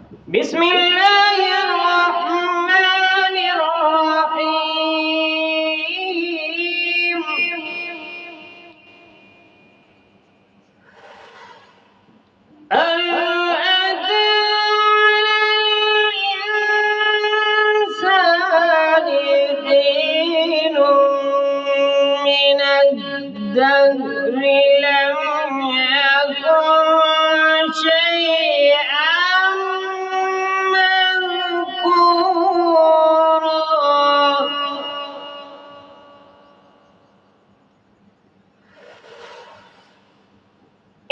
بسم الله الرحمن الرحيم. هل أتى على الإنسان حين من الدهر لم يكن شيئا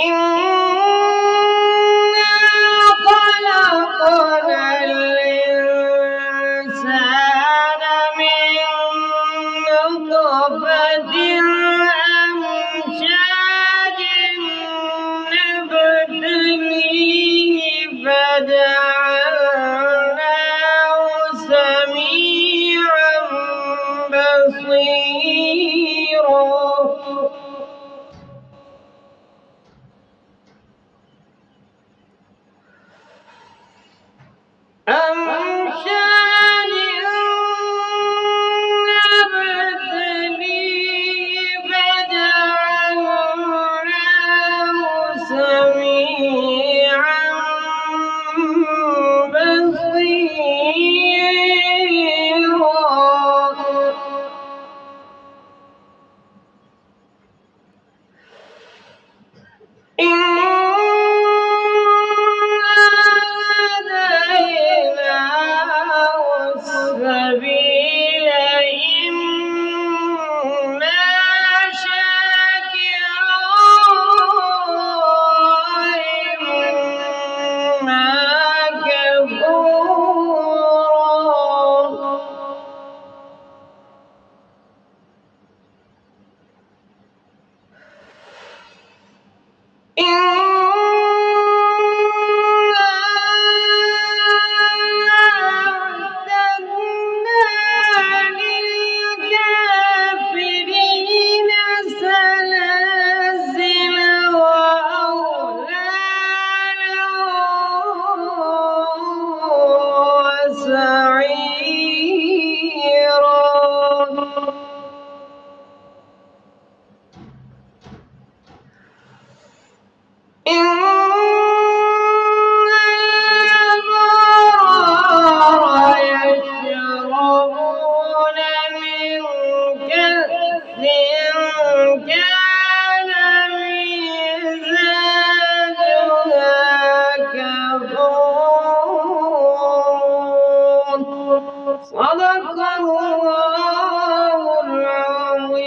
إنا خلقنا الإنسان من نطفة أمشاج نبتليه فجعلناه سميعا بصيرا. أمشاج نبتليه فجعلناه سميعا بصيرا. السبيل إما شاكرا وإما كفورا. يشربون من كأس كان مزاجها كافورا. صدق الله العظيم.